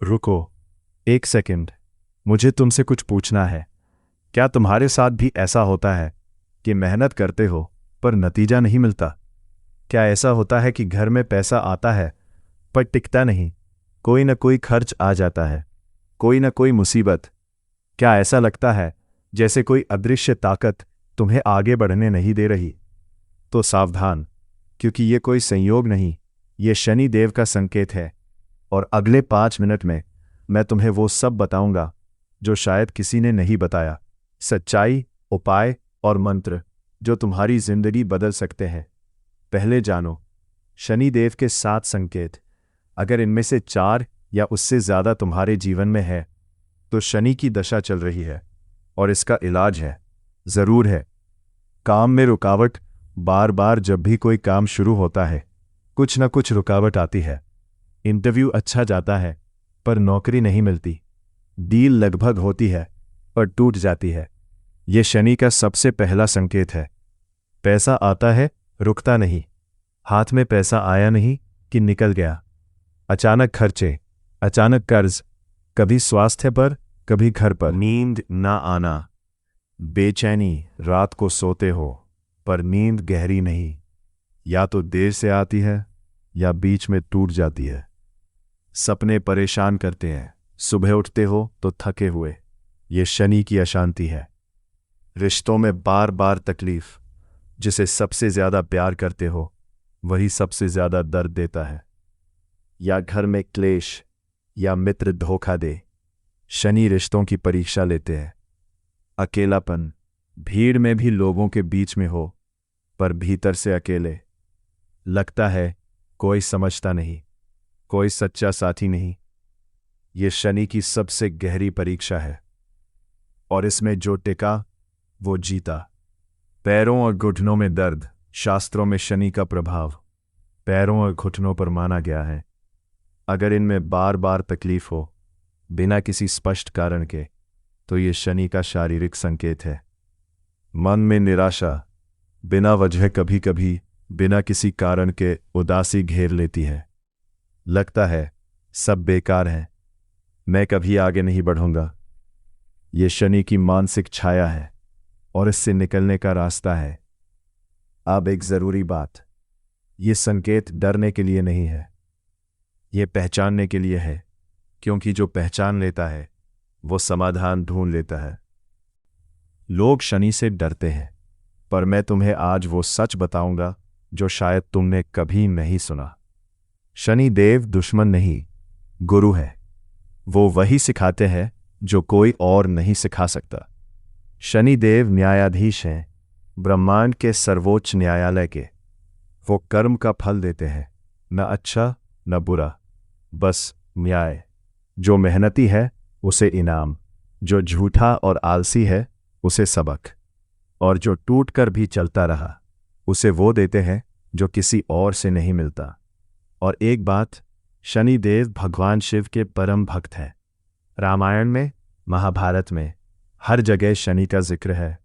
रुको, एक सेकंड। मुझे तुमसे कुछ पूछना है। क्या तुम्हारे साथ भी ऐसा होता है कि मेहनत करते हो पर नतीजा नहीं मिलता? क्या ऐसा होता है कि घर में पैसा आता है पर टिकता नहीं? कोई ना कोई खर्च आ जाता है, कोई ना कोई मुसीबत। क्या ऐसा लगता है जैसे कोई अदृश्य ताकत तुम्हें आगे बढ़ने नहीं दे रही? तो सावधान, क्योंकि ये कोई संयोग नहीं, ये शनि देव का संकेत है। और अगले 5 मिनट में मैं तुम्हें वो सब बताऊंगा जो शायद किसी ने नहीं बताया। सच्चाई, उपाय और मंत्र जो तुम्हारी जिंदगी बदल सकते हैं। पहले जानो शनि देव के 7 संकेत। अगर इनमें से 4 या उससे ज्यादा तुम्हारे जीवन में है तो शनि की दशा चल रही है और इसका इलाज है, जरूर है। काम में रुकावट। बार बार जब भी कोई काम शुरू होता है कुछ न कुछ रुकावट आती है। इंटरव्यू अच्छा जाता है पर नौकरी नहीं मिलती। डील लगभग होती है पर टूट जाती है। ये शनि का सबसे पहला संकेत है। पैसा आता है, रुकता नहीं। हाथ में पैसा आया नहीं कि निकल गया। अचानक खर्चे, अचानक कर्ज, कभी स्वास्थ्य पर, कभी घर पर। नींद ना आना, बेचैनी, रात को सोते हो पर नींद गहरी नहीं, या तो देर से आती है या बीच में टूट जाती है। सपने परेशान करते हैं, सुबह उठते हो तो थके हुए, ये शनि की अशांति है। रिश्तों में बार बार तकलीफ, जिसे सबसे ज्यादा प्यार करते हो वही सबसे ज्यादा दर्द देता है। या घर में क्लेश, या मित्र धोखा दे। शनि रिश्तों की परीक्षा लेते हैं। अकेलापन, भीड़ में भी लोगों के बीच में हो पर भीतर से अकेले। लगता है कोई समझता नहीं, कोई सच्चा साथी नहीं। ये शनि की सबसे गहरी परीक्षा है और इसमें जो टिका वो जीता। पैरों और घुटनों में दर्द। शास्त्रों में शनि का प्रभाव पैरों और घुटनों पर माना गया है। अगर इनमें बार बार तकलीफ हो बिना किसी स्पष्ट कारण के तो ये शनि का शारीरिक संकेत है। मन में निराशा, बिना वजह, कभी कभी बिना किसी कारण के उदासी घेर लेती है। लगता है सब बेकार है, मैं कभी आगे नहीं बढ़ूंगा। ये शनि की मानसिक छाया है और इससे निकलने का रास्ता है। अब एक जरूरी बात, ये संकेत डरने के लिए नहीं है, ये पहचानने के लिए है, क्योंकि जो पहचान लेता है वो समाधान ढूंढ लेता है। लोग शनि से डरते हैं पर मैं तुम्हें आज वो सच बताऊंगा जो शायद तुमने कभी नहीं सुना। शनि देव दुश्मन नहीं, गुरु है। वो वही सिखाते हैं जो कोई और नहीं सिखा सकता। शनि देव न्यायाधीश हैं, ब्रह्मांड के सर्वोच्च न्यायालय के। वो कर्म का फल देते हैं, न अच्छा न बुरा, बस न्याय। जो मेहनती है उसे इनाम, जो झूठा और आलसी है उसे सबक, और जो टूट कर भी चलता रहा उसे वो देते हैं जो किसी और से नहीं मिलता। और एक बात, शनि देव भगवान शिव के परम भक्त हैं। रामायण में, महाभारत में हर जगह शनि का जिक्र है।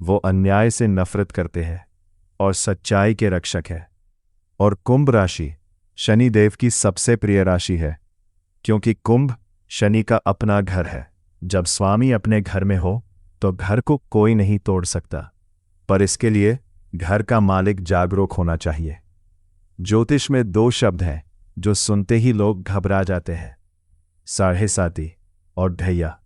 वो अन्याय से नफरत करते हैं और सच्चाई के रक्षक है। और कुंभ राशि शनि देव की सबसे प्रिय राशि है, क्योंकि कुंभ शनि का अपना घर है। जब स्वामी अपने घर में हो तो घर को कोई नहीं तोड़ सकता, पर इसके लिए घर का मालिक जागरूक होना चाहिए। ज्योतिष में 2 शब्द हैं जो सुनते ही लोग घबरा जाते हैं, साढ़े साती और ढैया।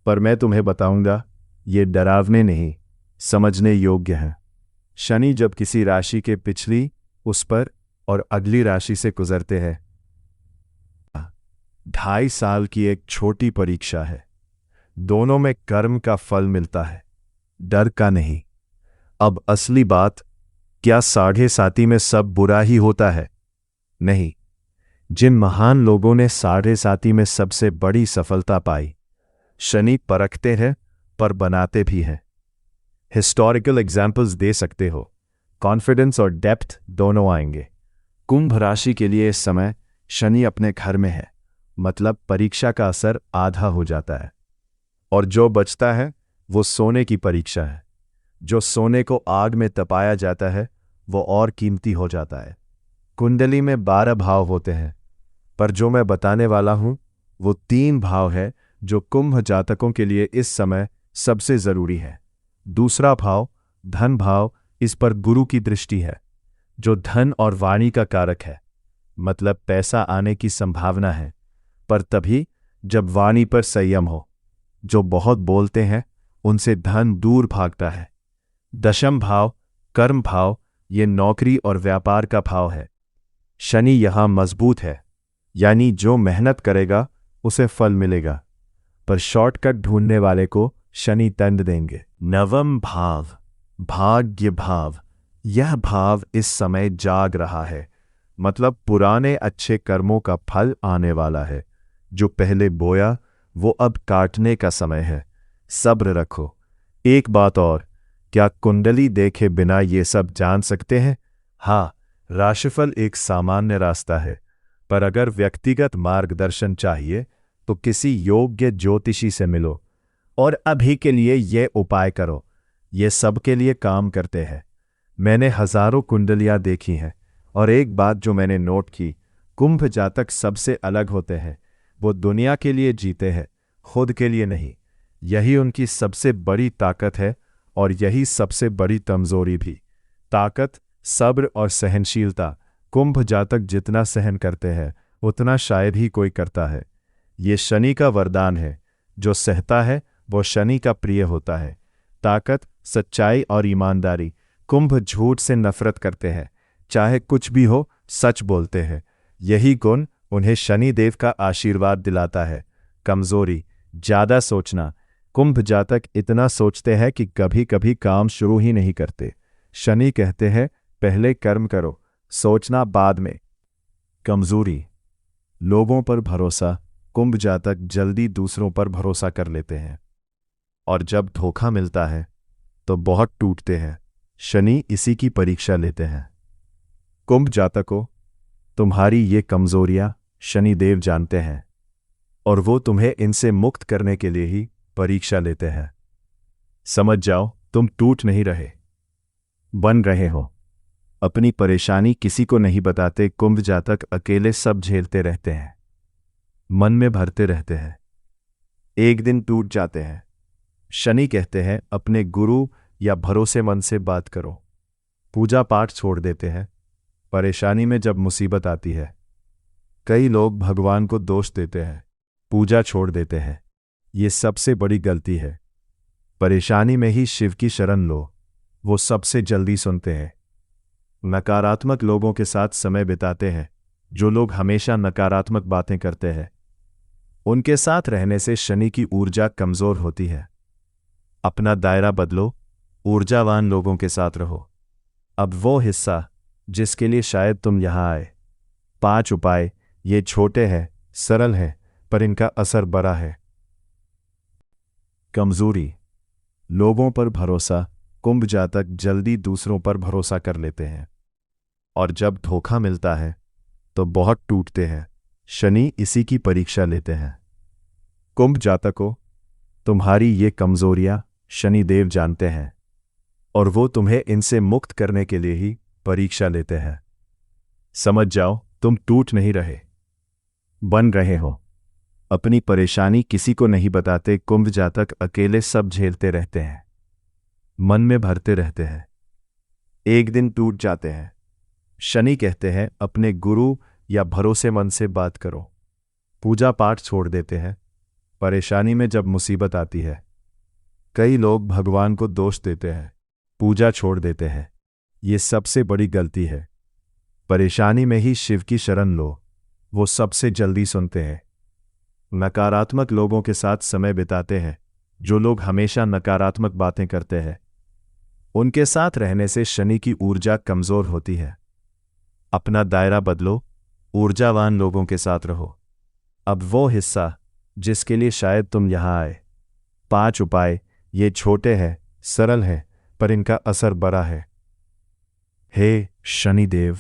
पर मैं तुम्हें बताऊंगा ये डरावने नहीं, समझने योग्य हैं। शनि जब किसी राशि के पिछली, उस पर और अगली राशि से गुजरते हैं, 2.5 साल की एक छोटी परीक्षा है। दोनों में कर्म का फल मिलता है, डर का नहीं। अब असली बात, क्या साढ़े साती में सब बुरा ही होता है? नहीं। जिन महान लोगों ने साढ़े साती में सबसे बड़ी सफलता पाई, शनि परखते हैं पर बनाते भी हैं। हिस्टोरिकल एग्जाम्पल्स दे सकते हो, कॉन्फिडेंस और डेप्थ दोनों आएंगे। कुंभ राशि के लिए इस समय शनि अपने घर में है, मतलब परीक्षा का असर आधा हो जाता है। और जो बचता है वो सोने की परीक्षा है। जो सोने को आग में तपाया जाता है वो और कीमती हो जाता है। कुंडली में 12 भाव होते हैं, पर जो मैं बताने वाला हूं वो 3 भाव है जो कुंभ जातकों के लिए इस समय सबसे जरूरी है। दूसरा भाव धन भाव, इस पर गुरु की दृष्टि है, जो धन और वाणी का कारक है, मतलब पैसा आने की संभावना है, पर तभी जब वाणी पर संयम हो। जो बहुत बोलते हैं उनसे धन दूर भागता है। दशम भाव कर्म भाव, ये नौकरी और व्यापार का भाव है। शनि यहां मजबूत है, यानी जो मेहनत करेगा उसे फल मिलेगा, पर शॉर्टकट ढूंढने वाले को शनि दंड देंगे। नवम भाव भाग्य भाव, यह भाव इस समय जाग रहा है, मतलब पुराने अच्छे कर्मों का फल आने वाला है। जो पहले बोया वो अब काटने का समय है, सब्र रखो। एक बात और, क्या कुंडली देखे बिना ये सब जान सकते हैं? हाँ, राशिफल एक सामान्य रास्ता है, पर अगर व्यक्तिगत मार्गदर्शन चाहिए तो किसी योग्य ज्योतिषी से मिलो। और अभी के लिए ये उपाय करो, ये सबके लिए काम करते हैं। मैंने हजारों कुंडलियां देखी हैं, और एक बात जो मैंने नोट की, कुंभ जातक सबसे अलग होते हैं। वो दुनिया के लिए जीते हैं, खुद के लिए नहीं। यही उनकी सबसे बड़ी ताकत है, और यही सबसे बड़ी कमजोरी भी। ताकत, सब्र और सहनशीलता, कुंभ जातक जितना सहन करते हैं उतना शायद ही कोई करता है। ये शनि का वरदान है, जो सहता है वो शनि का प्रिय होता है। ताकत, सच्चाई और ईमानदारी, कुंभ झूठ से नफरत करते हैं, चाहे कुछ भी हो सच बोलते हैं। यही गुण उन्हें शनि देव का आशीर्वाद दिलाता है। कमजोरी, ज्यादा सोचना, कुंभ जातक इतना सोचते हैं कि कभी कभी काम शुरू ही नहीं करते। शनि कहते हैं पहले कर्म करो, सोचना बाद में। कमजोरी, लोगों पर भरोसा, कुंभ जातक जल्दी दूसरों पर भरोसा कर लेते हैं, और जब धोखा मिलता है तो बहुत टूटते हैं। शनि इसी की परीक्षा लेते हैं। कुंभ जातकों, तुम्हारी ये कमजोरियां शनिदेव जानते हैं, और वो तुम्हें इनसे मुक्त करने के लिए ही परीक्षा लेते हैं। समझ जाओ, तुम टूट नहीं रहे, बन रहे हो। अपनी परेशानी किसी को नहीं बताते। कुंभ जातक अकेले सब झेलते रहते हैं, मन में भरते रहते हैं, एक दिन टूट जाते हैं। शनि कहते हैं अपने गुरु या भरोसेमंद से बात करो। पूजा पाठ छोड़ देते हैं परेशानी में जब मुसीबत आती है। कई लोग भगवान को दोष देते हैं, पूजा छोड़ देते हैं। ये सबसे बड़ी गलती है। परेशानी में ही शिव की शरण लो, वो सबसे जल्दी सुनते हैं। नकारात्मक लोगों के साथ समय बिताते हैं, जो लोग हमेशा नकारात्मक बातें करते हैं, उनके साथ रहने से शनि की ऊर्जा कमजोर होती है। अपना दायरा बदलो, ऊर्जावान लोगों के साथ रहो। अब वो हिस्सा जिसके लिए शायद तुम यहां आए। 5 उपाय, ये छोटे हैं, सरल हैं, पर इनका असर बड़ा है। कमजोरी, लोगों पर भरोसा, कुंभ जातक जल्दी दूसरों पर भरोसा कर लेते हैं, और जब धोखा मिलता है तो बहुत टूटते हैं। शनि इसी की परीक्षा लेते हैं। कुंभ जातकों, तुम्हारी ये कमजोरियां शनिदेव जानते हैं, और वो तुम्हें इनसे मुक्त करने के लिए ही परीक्षा लेते हैं। समझ जाओ, तुम टूट नहीं रहे, बन रहे हो। अपनी परेशानी किसी को नहीं बताते। कुंभ जातक अकेले सब झेलते रहते हैं, मन में भरते रहते हैं, एक दिन टूट जाते हैं। शनि कहते हैं अपने गुरु या भरोसेमंद से बात करो। पूजा पाठ छोड़ देते हैं परेशानी में जब मुसीबत आती है। कई लोग भगवान को दोष देते हैं, पूजा छोड़ देते हैं। ये सबसे बड़ी गलती है। परेशानी में ही शिव की शरण लो, वो सबसे जल्दी सुनते हैं। नकारात्मक लोगों के साथ समय बिताते हैं, जो लोग हमेशा नकारात्मक बातें करते हैं, उनके साथ रहने से शनि की ऊर्जा कमजोर होती है। अपना दायरा बदलो, ऊर्जावान लोगों के साथ रहो। अब वो हिस्सा जिसके लिए शायद तुम यहां आए। 5 उपाय, ये छोटे हैं, सरल हैं, पर इनका असर बड़ा है। हे शनिदेव,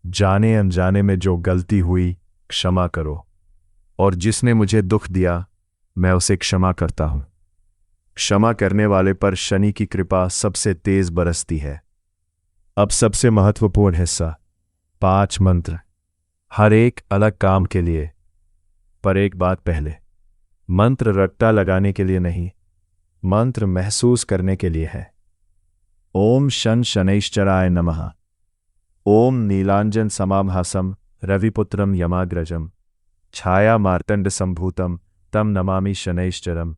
जाने अनजाने में जो गलती हुई क्षमा करो, और जिसने मुझे दुख दिया मैं उसे क्षमा करता हूं। क्षमा करने वाले पर शनि की कृपा सबसे तेज बरसती है। अब सबसे महत्वपूर्ण हिस्सा, 5 मंत्र, हर एक अलग काम के लिए। पर एक बात पहले, मंत्र रट्टा लगाने के लिए नहीं, मंत्र महसूस करने के लिए है। ओम शन शनैश्चराय नमः। ओम नीलांजन समाभासम रविपुत्रम यमाग्रजम छाया मार्तंड संभूतम तम नमामि शनैश्चरम।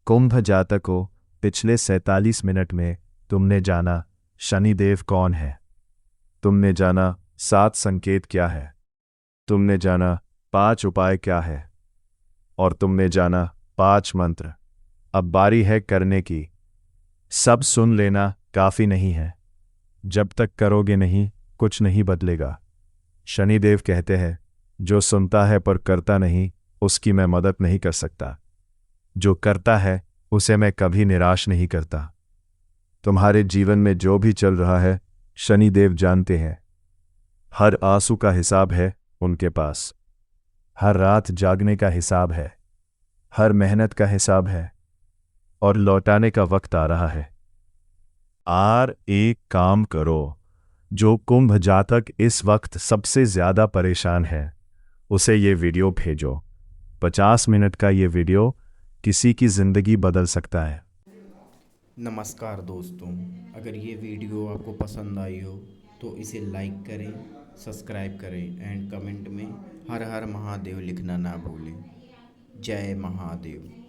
कुंभ जातकों, पिछले 47 मिनट में तुमने जाना शनिदेव कौन है, तुमने जाना 7 संकेत क्या है, तुमने जाना 5 उपाय क्या है, और तुमने जाना 5 मंत्र। अब बारी है करने की। सब सुन लेना काफी नहीं है। जब तक करोगे नहीं, कुछ नहीं बदलेगा। शनिदेव कहते हैं, जो सुनता है पर करता नहीं, उसकी मैं मदद नहीं कर सकता। जो करता है, उसे मैं कभी निराश नहीं करता। तुम्हारे जीवन में जो भी चल रहा है, शनिदेव जानते हैं। हर आंसू का हिसाब है उनके पास। हर रात जागने का हिसाब है। हर मेहनत का हिसाब है। और लौटाने का वक्त आ रहा है। एक काम करो, जो कुंभ जातक इस वक्त सबसे ज्यादा परेशान है, उसे ये वीडियो भेजो। 50 मिनट का ये वीडियो किसी की जिंदगी बदल सकता है। नमस्कार दोस्तों, अगर ये वीडियो आपको पसंद आई हो तो इसे लाइक करें, सब्सक्राइब करें एंड कमेंट में हर हर महादेव लिखना ना भूलें। जय महादेव।